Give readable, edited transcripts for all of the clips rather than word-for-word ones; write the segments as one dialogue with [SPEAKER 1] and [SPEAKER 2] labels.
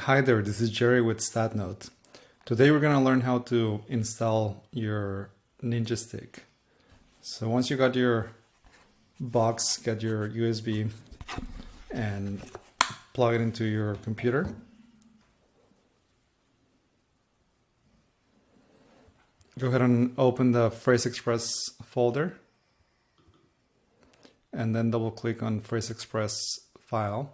[SPEAKER 1] Hi there, this is Jerry with StatNote. Today we're going to learn how to install your Ninja Stick. So once you got your box, get your USB and plug it into your computer. Go ahead and open the PhraseExpress folder and then double click on PhraseExpress file.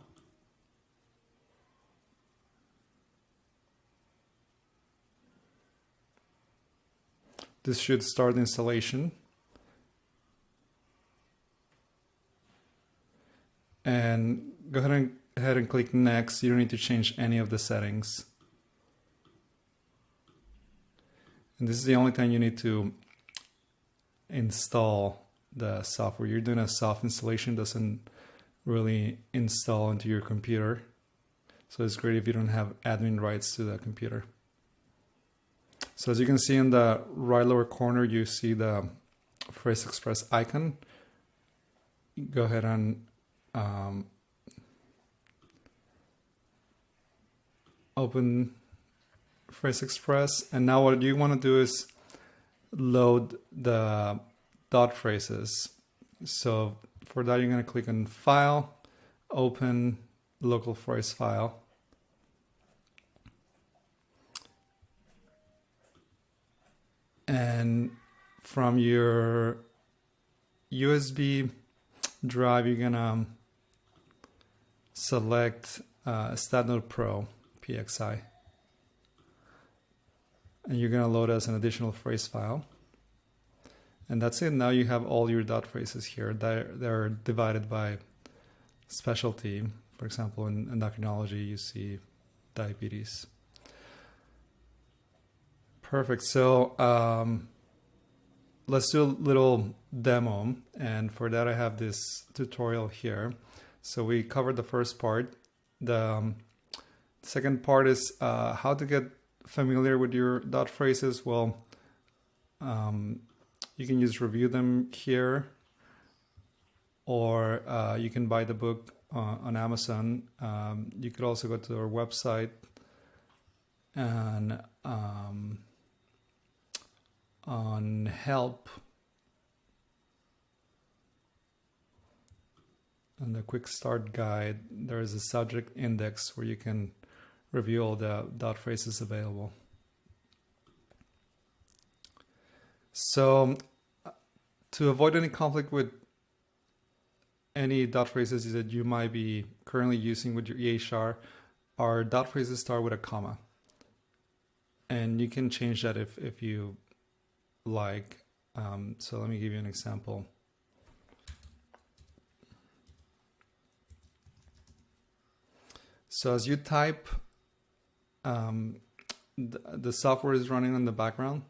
[SPEAKER 1] This should start installation. And go ahead and click next. You don't need to change any of the settings. And this is the only time you need to install the software. You're doing a soft installation, doesn't really install into your computer. So it's great if you don't have admin rights to the computer. So as you can see in the right lower corner, you see the PhraseExpress icon. Go ahead and open PhraseExpress. And now what you want to do is load the dot phrases. So for that, you're going to click on File, Open, Local Phrase File. And from your USB drive, you're gonna select StatNote Pro PXI. And you're gonna load as an additional phrase file. And that's it. Now you have all your dot phrases here. They're divided by specialty. For example, in endocrinology, you see diabetes. Perfect. So let's do a little demo. And for that, I have this tutorial here. So we covered the first part. The second part is how to get familiar with your dot phrases. Well, you can just review them here, or you can buy the book on Amazon. You could also go to our website and on help, on the quick start guide, there is a subject index where you can review all the dot phrases available. So to avoid any conflict with any dot phrases that you might be currently using with your EHR, our dot phrases start with a comma. And you can change that if you like. So let me give you an example. So as you type, the software is running in the background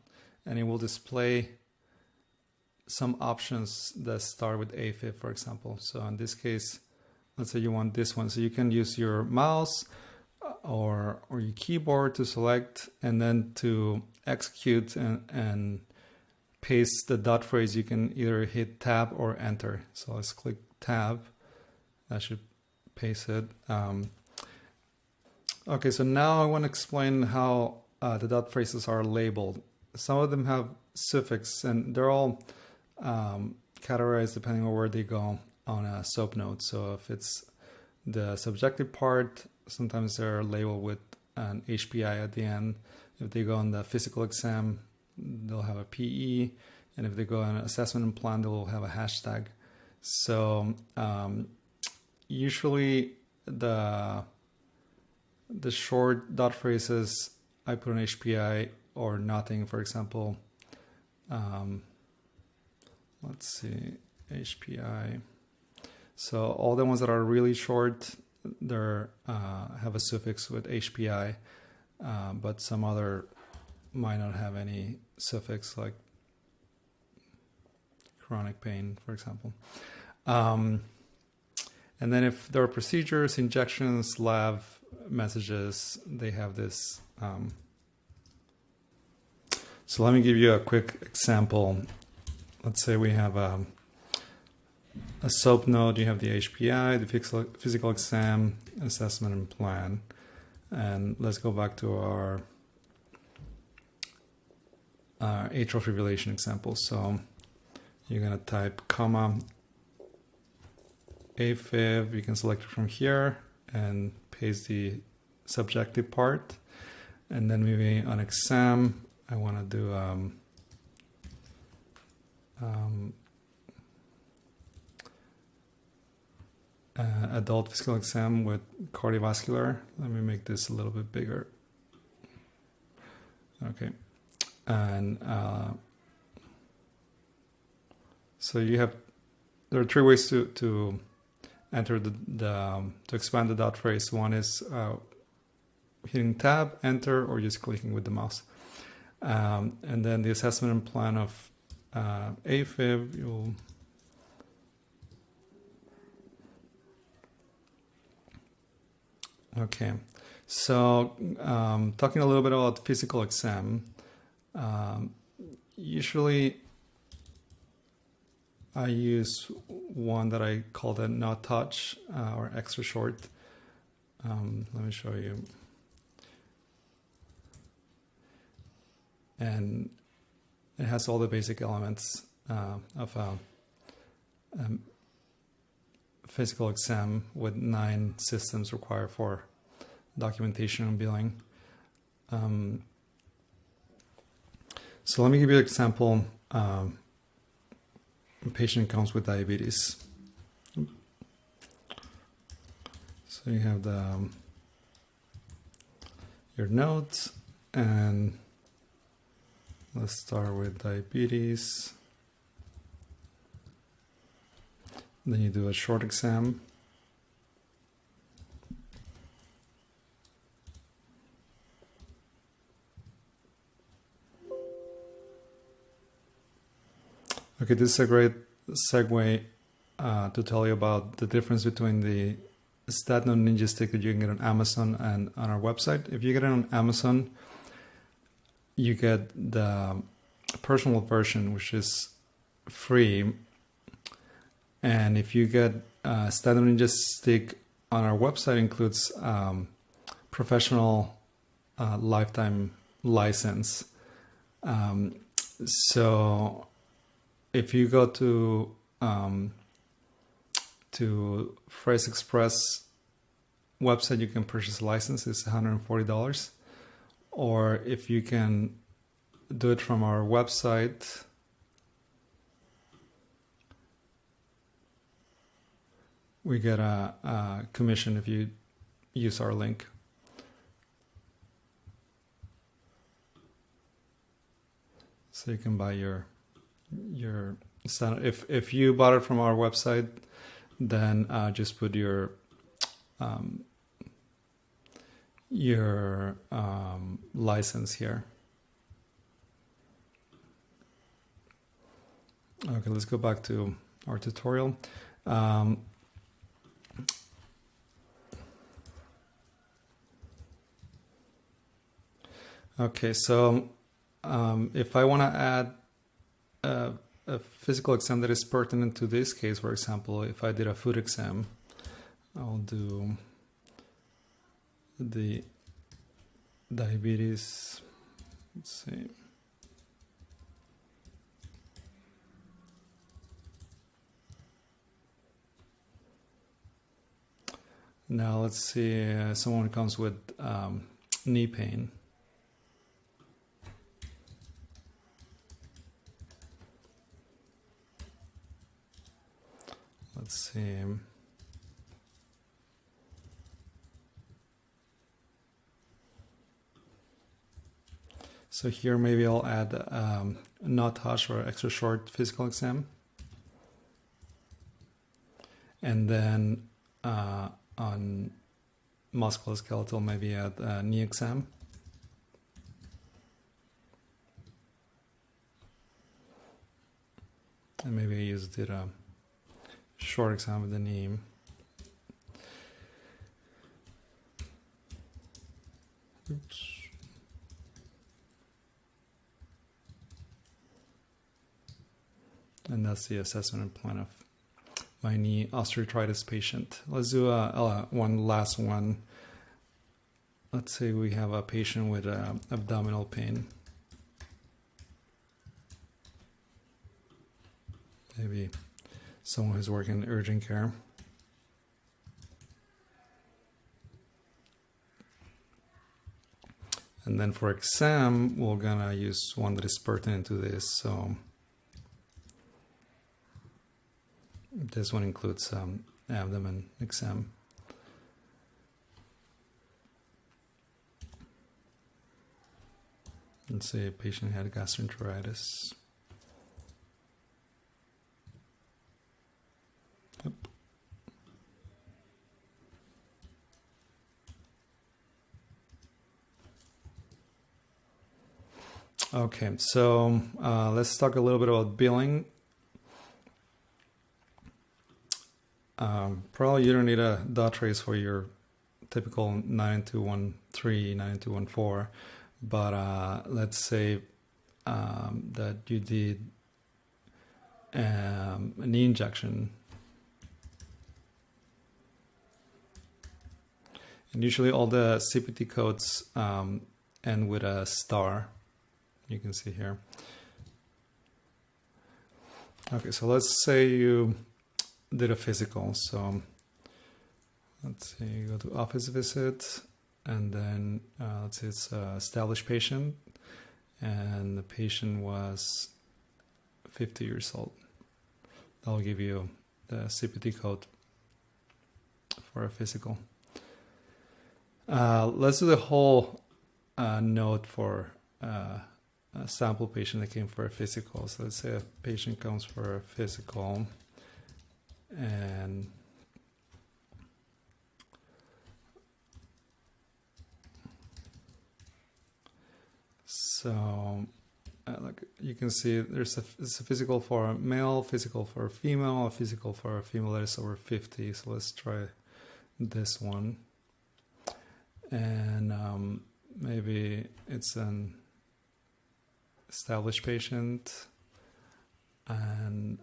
[SPEAKER 1] and it will display some options that start with AFib, for example. So in this case, let's say you want this one. So you can use your mouse or your keyboard to select, and then to execute and paste the dot phrase, you can either hit tab or enter. So let's click tab. That should paste it. Okay, so now I want to explain how the dot phrases are labeled. Some of them have suffix, and they're all categorized depending on where they go on a StatNote. So if it's the subjective part, sometimes they're labeled with an HPI at the end. If they go on the physical exam, they'll have a PE, and if they go on an assessment and plan, they'll have a hashtag. So usually the short dot phrases, I put an HPI or nothing. For example, let's see, HPI. So all the ones that are really short, they're have a suffix with HPI, but some other might not have any suffix, like chronic pain, for example. And then if there are procedures, injections, lab messages, they have this. So let me give you a quick example. Let's say we have a StatNote, you have the HPI, the physical exam, assessment, and plan. And let's go back to our atrial fibrillation example. So you're going to type comma AFib. You can select it from here and paste the subjective part. And then maybe on exam, I want to do adult physical exam with cardiovascular. Let me make this a little bit bigger. Okay. And so there are 3 ways to enter to expand the dot phrase. One is hitting tab, enter, or just clicking with the mouse. And then the assessment and plan of AFib, you'll okay. So talking a little bit about physical exam, usually I use one that I call the not touch or extra short. Let me show you. And it has all the basic elements of a physical exam with 9 systems required for documentation and billing. So let me give you an example. A patient comes with diabetes. So you have your notes, and let's start with diabetes. Then you do a short exam. Okay, this is a great segue to tell you about the difference between the StatNote Ninja Stick that you can get on Amazon and on our website. If you get it on Amazon, you get the personal version, which is free. And if you get StatNote Ninja Stick on our website, includes professional lifetime license. So if you go to PhraseExpress website, you can purchase a license. It's $140. Or if you can do it from our website, we get a commission if you use our link. So you can buy your standard. If you bought it from our website, then just put your license here. Okay, let's go back to our tutorial. Okay, so if I want to add a physical exam that is pertinent to this case, for example, if I did a food exam, I'll do the diabetes. Let's see. Now let's see, someone comes with knee pain. Let's see. So here maybe I'll add a not touch or extra short physical exam. And then on musculoskeletal, maybe add a knee exam. And maybe I did a short exam with the knee. Oops. And that's the assessment and plan of my knee osteoarthritis patient. Let's do one last one. let's say we have a patient with abdominal pain. Maybe someone who's working in urgent care. And then for exam, we're gonna use one that is pertinent to this. So this one includes abdomen exam. Let's say a patient had gastroenteritis. Yep. Okay, so let's talk a little bit about billing. Probably you don't need a dot trace for your typical 9213, 9214, but let's say that you did a knee injection. And usually all the CPT codes end with a star. You can see here. Okay, so let's say you did a physical. So let's say you go to office visit, and then let's say it's an established patient, and the patient was 50 years old. That'll give you the CPT code for a physical. Let's do the whole note for a sample patient that came for a physical. So let's say a patient comes for a physical, and so like you can see there's a physical for a male, physical for a female, a physical for a female that is over 50. So let's try this one. And maybe it's an established patient, and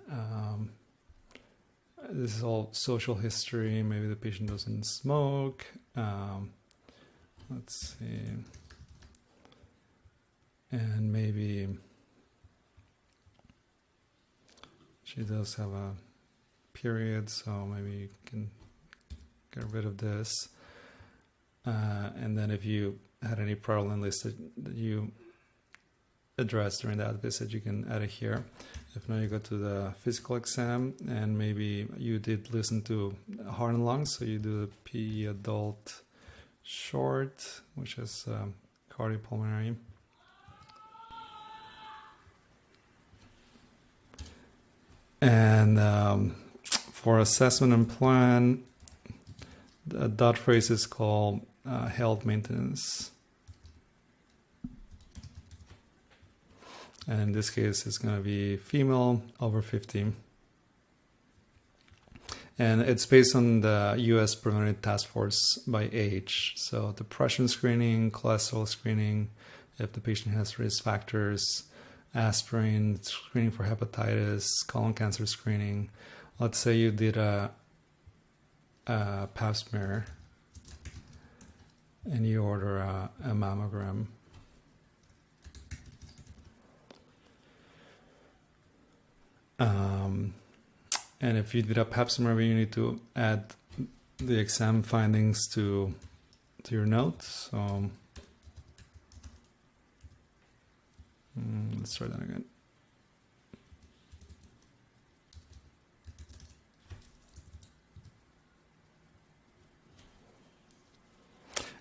[SPEAKER 1] this is all social history. Maybe the patient doesn't smoke. Let's see. And maybe she does have a period, so maybe you can get rid of this. And then if you had any problem list that you addressed during that visit, you can add it here. If not, you go to the physical exam, and maybe you did listen to heart and lungs, so you do the PE adult short, which is cardiopulmonary. And for assessment and plan, the dot phrase is called health maintenance. And in this case, it's going to be female over 50. And it's based on the US Preventive Task Force by age. So depression screening, cholesterol screening, if the patient has risk factors, aspirin, screening for hepatitis, colon cancer screening. Let's say you did a pap smear and you order a mammogram. And if you did a pap smear, you need to add the exam findings to your notes. So let's try that again.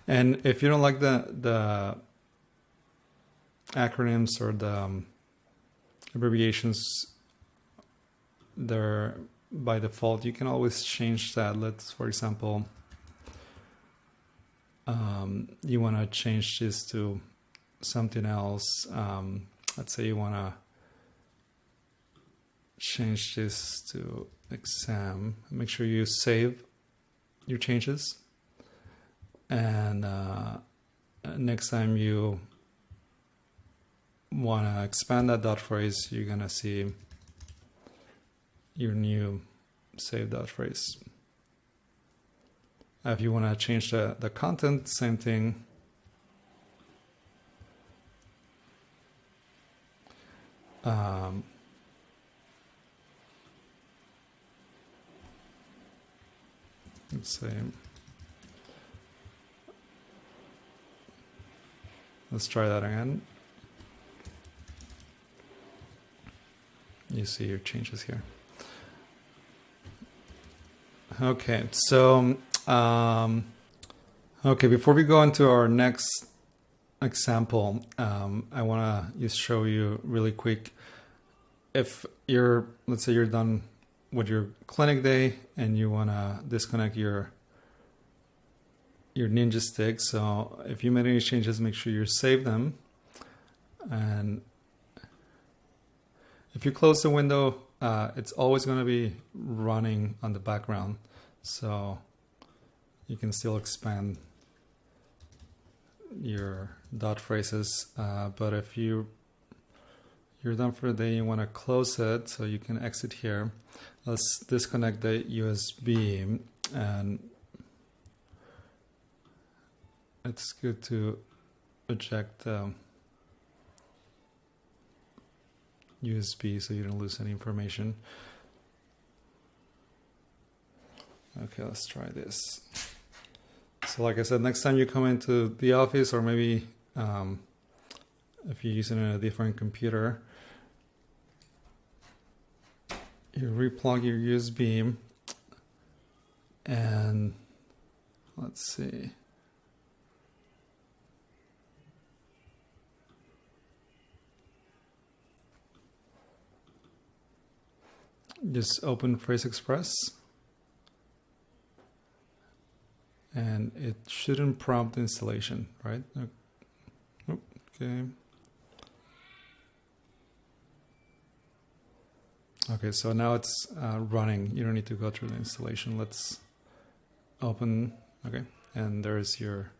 [SPEAKER 1] And if you don't like the acronyms or the abbreviations, they're by default, you can always change that. Let's, for example, you want to change this to something else. Let's say you want to change this to exam. Make sure you save your changes. And next time you want to expand that dot phrase, you're going to see your new save dot phrase. If you want to change the content, same thing. let's see. Let's try that again. You see your changes here. Okay, so okay, before we go into our next example, I want to just show you really quick. If you're, let's say you're done with your clinic day and you want to disconnect your Ninja stick. So if you made any changes, make sure you save them. And if you close the window, it's always going to be running on the background. So you can still expand your dot phrases. But if you're done for the day, you want to close it, so you can exit here. Let's disconnect the USB, and it's good to eject the USB so you don't lose any information. Okay, let's try this. So like I said, next time you come into the office, or maybe if you're using a different computer, you replug your USB, and let's see. Just open PhraseExpress, and it shouldn't prompt installation, right? Okay. Okay, so now it's running. You don't need to go through the installation. Let's open. Okay, and there's your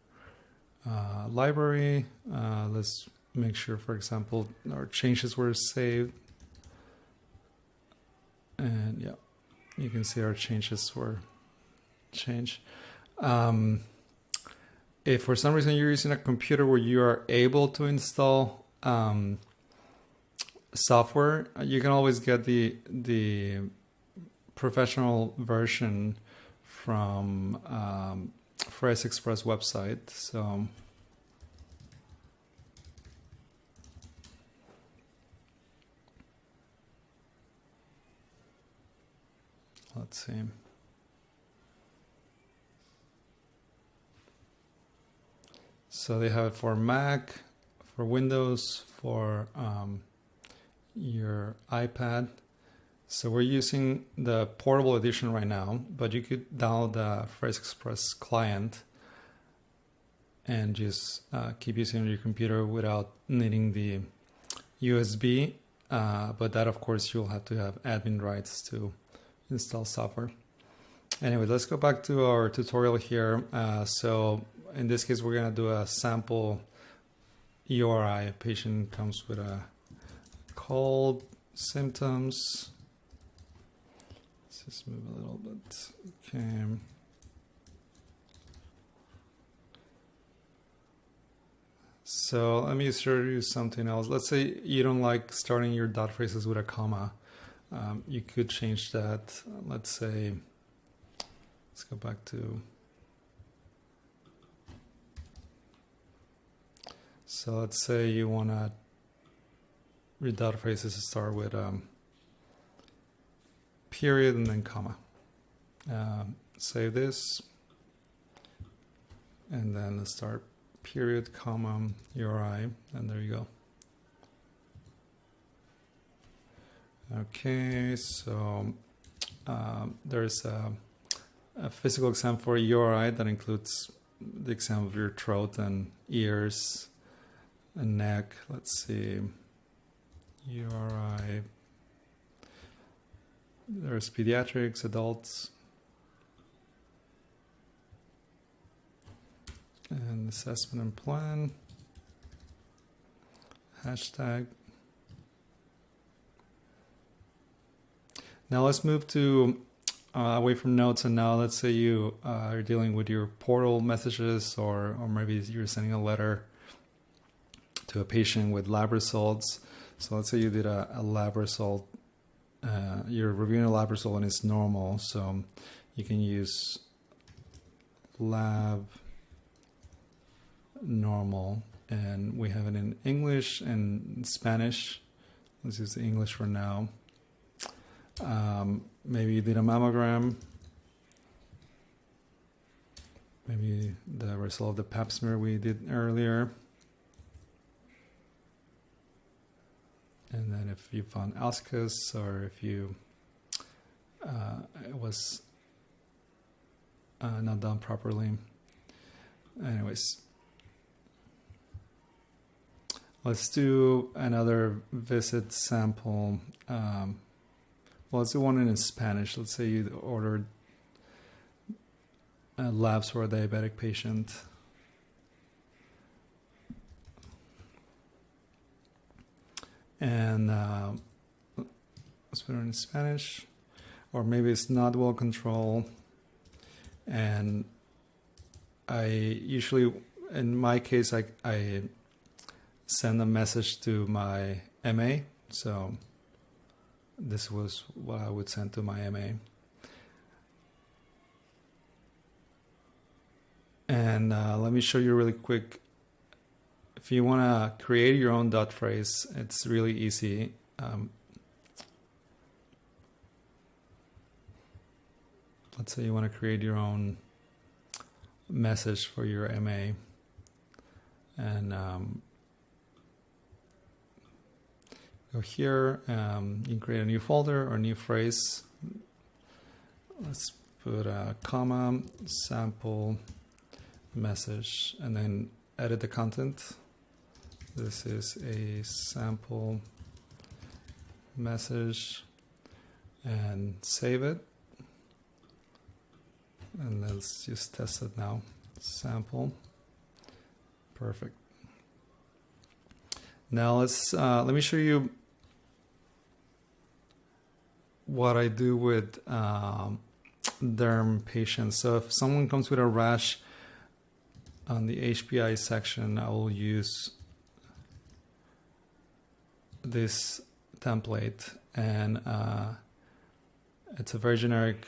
[SPEAKER 1] library. Let's make sure, for example, our changes were saved. And yeah, you can see our changes were changed. If for some reason you're using a computer where you are able to install software, you can always get the professional version from PhraseExpress website. So let's see. So they have it for Mac, for Windows, for your iPad. So we're using the Portable Edition right now, but you could download the PhraseExpress client and just keep using your computer without needing the USB. But that, of course, you'll have to have admin rights to install software. Anyway, let's go back to our tutorial here. So in this case, we're going to do a sample URI. A patient comes with a cold symptoms. Let's just move a little bit. Okay. So let me show you something else. Let's say you don't like starting your dot phrases with a comma. You could change that. Let's say, let's go back to, so let's say you want to your dot phrases to start with period and then comma. Save this, and then let's start period, comma, URI, and there you go. Okay, so there's a physical exam for URI that includes the exam of your throat and ears and neck. Let's see, URI. There's pediatrics, adults, and assessment and plan. Hashtag. Now let's move to away from notes, and now let's say you are dealing with your portal messages, or maybe you're sending a letter to a patient with lab results. So let's say you did a lab result, you're reviewing a lab result and it's normal, so you can use lab normal, and we have it in English and Spanish. Let's use the English for now. Maybe you did a mammogram. Maybe the result of the pap smear we did earlier. And then if you found ascus, or if you it was not done properly. Anyways, let's do another visit sample. Well, let's do one in Spanish. Let's say you ordered labs for a diabetic patient. And let's put it in Spanish. Or maybe it's not well controlled. And I usually, in my case, I send a message to my MA. So this was what I would send to my MA. And let me show you really quick. If you want to create your own dot phrase, it's really easy. Let's say you want to create your own message for your MA. And go here, you can create a new folder or a new phrase. Let's put a comma, sample, message, and then edit the content. This is a sample message, and save it. And let's just test it now. Sample. Perfect. Now let me show you what I do with derm patients. So if someone comes with a rash on the HPI section, I will use this template, and it's a very generic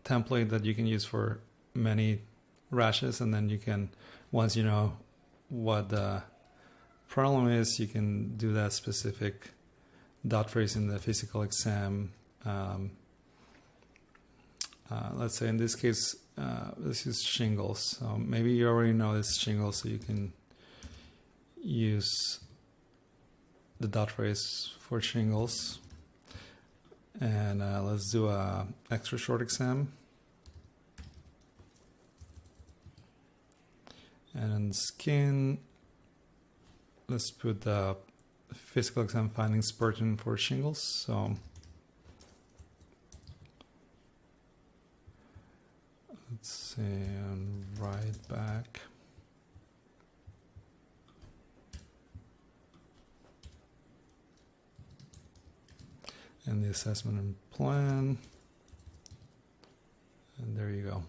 [SPEAKER 1] template that you can use for many rashes, and then you can, once you know what the problem is, you can do that specific dot phrase in the physical exam. Let's say in this case, this is shingles. So maybe you already know it's shingles, so you can use the dot phrase for shingles. And let's do a extra short exam. And in skin, let's put the physical exam findings pertinent for shingles. So let's see, and right back. And the assessment and plan. And there you go.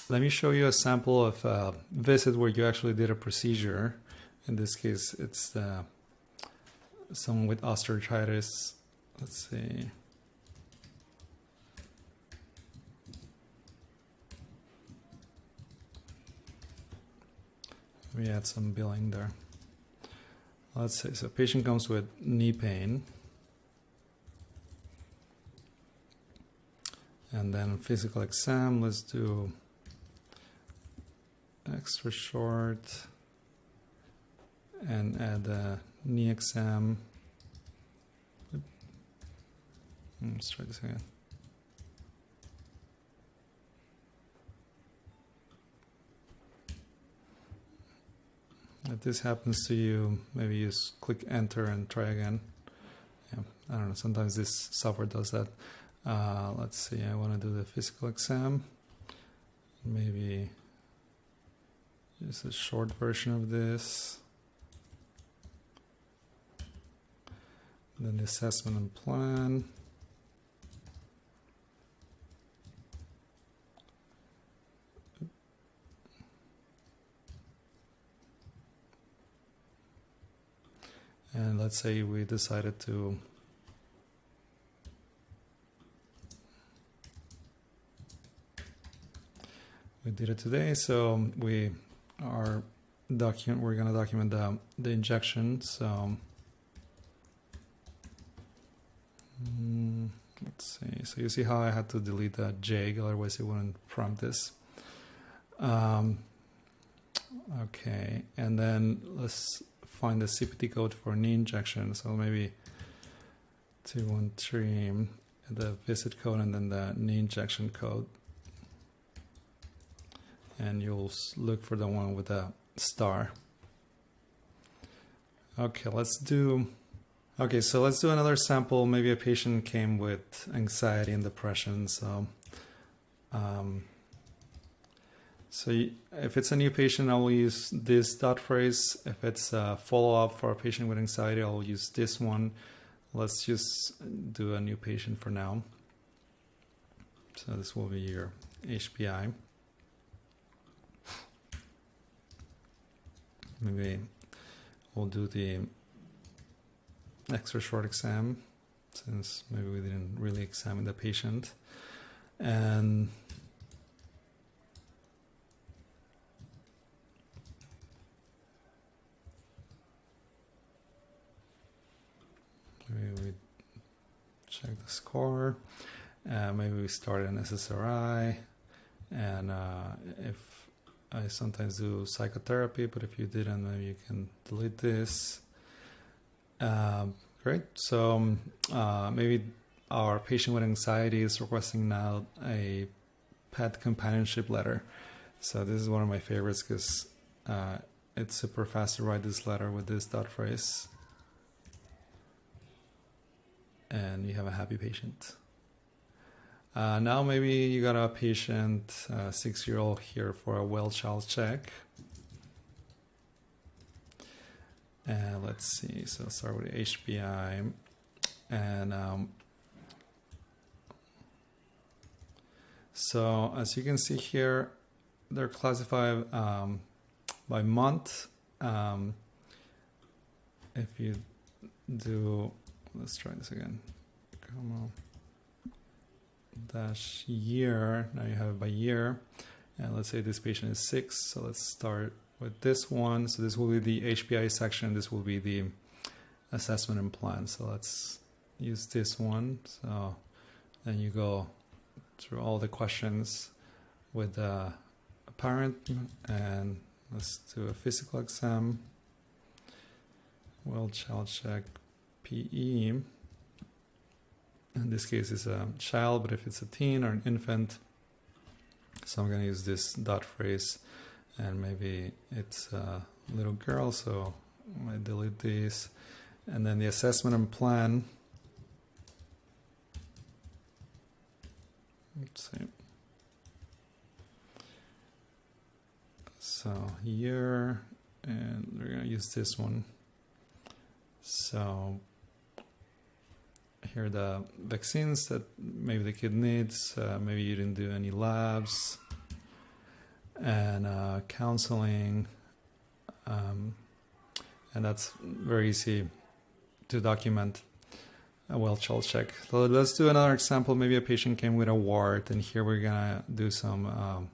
[SPEAKER 1] Let me show you a sample of a visit where you actually did a procedure. In this case, it's someone with osteoarthritis. Let's see. We add some billing there. Let's say, so patient comes with knee pain. And then physical exam, let's do extra short and add a knee exam. Let's try this again. If this happens to you, maybe you just click enter and try again. Yeah, I don't know, sometimes this software does that. Let's see, I want to do the physical exam. Maybe just a short version of this. Then the assessment and plan. And let's say we decided to we did it today, so we're gonna document the injection. So let's see. So you see how I had to delete the JAG, otherwise it wouldn't prompt this. Okay, and then let's find the CPT code for knee injection. So maybe 213, the visit code, and then the knee injection code. And you'll look for the one with a star. Okay, so let's do another sample. Maybe a patient came with anxiety and depression. So, if it's a new patient, I will use this dot phrase. If it's a follow-up for a patient with anxiety, I'll use this one. Let's just do a new patient for now. So this will be your HPI. Maybe we'll do the extra short exam, since maybe we didn't really examine the patient. And maybe we check the score. Maybe we start an SSRI, and if I sometimes do psychotherapy, but if you didn't, maybe you can delete this. Great. So maybe our patient with anxiety is requesting now a pet companionship letter. So this is one of my favorites because it's super fast to write this letter with this dot phrase. And you have a happy patient. Now maybe you got a patient, 6-year-old here for a well child check. And let's see, so start with HPI. And so as you can see here, they're classified by month. If you do, let's try this again. Come on. Dash year, now you have it by year, and let's say this patient is 6, so let's start with this one. So this will be the HPI section, this will be the assessment and plan. So let's use this one. So then you go through all the questions with a parent, and let's do a physical exam, well child check, PE. In this case, it's a child, but if it's a teen or an infant, so I'm going to use this dot phrase, and maybe it's a little girl, so I delete these. And then the assessment and plan. Let's see. So year, and we're going to use this one. So here are the vaccines that maybe the kid needs. Maybe you didn't do any labs, and counseling, and that's very easy to document a well child check. So let's do another example. Maybe a patient came with a wart, and here we're gonna do some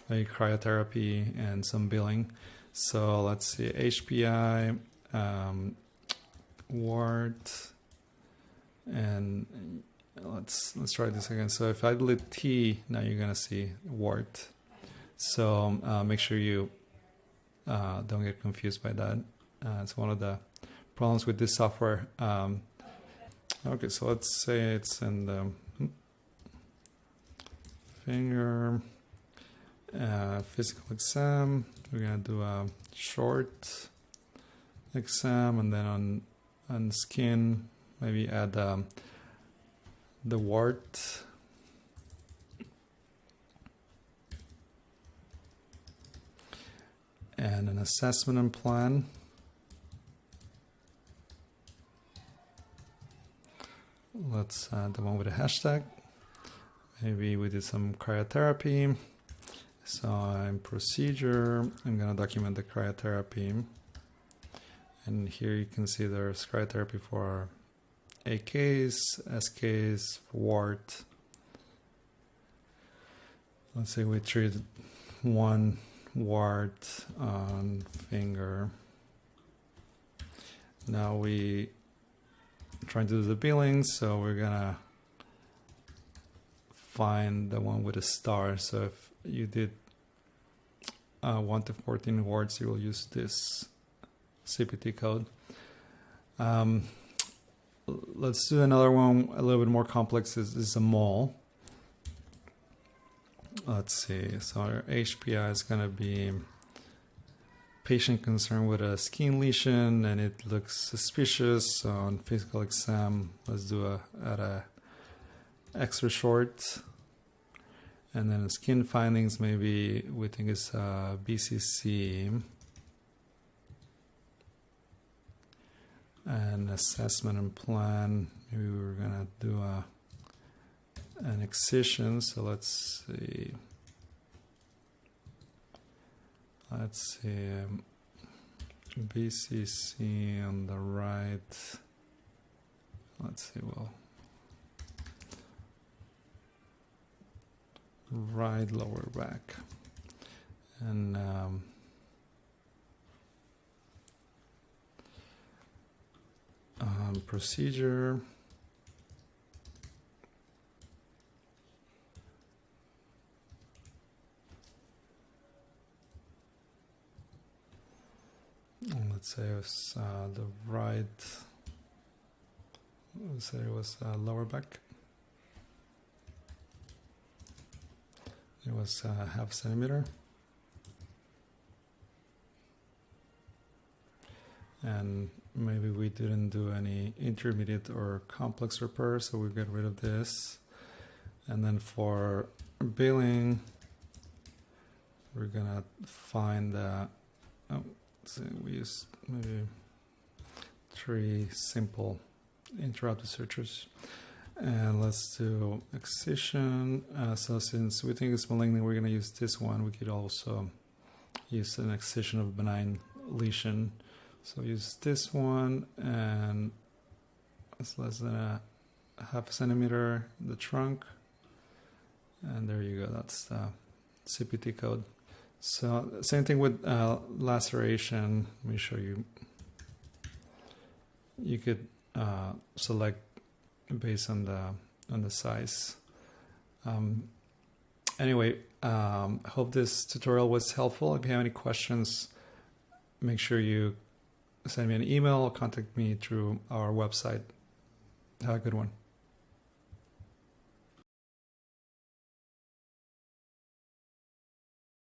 [SPEAKER 1] maybe cryotherapy and some billing. So let's see, HPI, wart. And let's try this again. So if I delete T, now you're gonna see wart. So make sure you don't get confused by that. It's one of the problems with this software. Okay, so let's say it's in the finger, physical exam. We're gonna do a short exam, and then on skin, maybe add the wart. And an assessment and plan. Let's add the one with a hashtag. Maybe we did some cryotherapy. So in procedure, I'm going to document the cryotherapy. And here you can see there's cryotherapy for AKs, SKs, wart. Let's say we treat one wart on finger. Now we trying to do the billing, so we're gonna find the one with a star. So if you did 1 to 14 warts, you will use this CPT code. Let's do another one a little bit more complex. This is a mole. Let's see. So our HPI is going to be patient concerned with a skin lesion and it looks suspicious. So on physical exam, let's do at a extra short. And then skin findings, maybe we think it's BCC. And assessment and plan, maybe we're gonna do an excision. So let's see. BCC on the right. Let's see, well, right lower back. And procedure. Let's say it was the right. Let's say it was lower back. It was ½ centimeter. And maybe we didn't do any intermediate or complex repair, so we get rid of this. And then for billing, we're gonna find we use maybe 3 simple interrupted sutures. And let's do excision. So since we think it's malignant, we're gonna use this one. We could also use an excision of benign lesion. So use this one, and it's less than ½ centimeter, the trunk. And there you go, that's the CPT code. So same thing with laceration. Let me show you. You could select based on the size. Anyway, hope this tutorial was helpful. If you have any questions, make sure you send me an email or contact me through our website. Have a good one.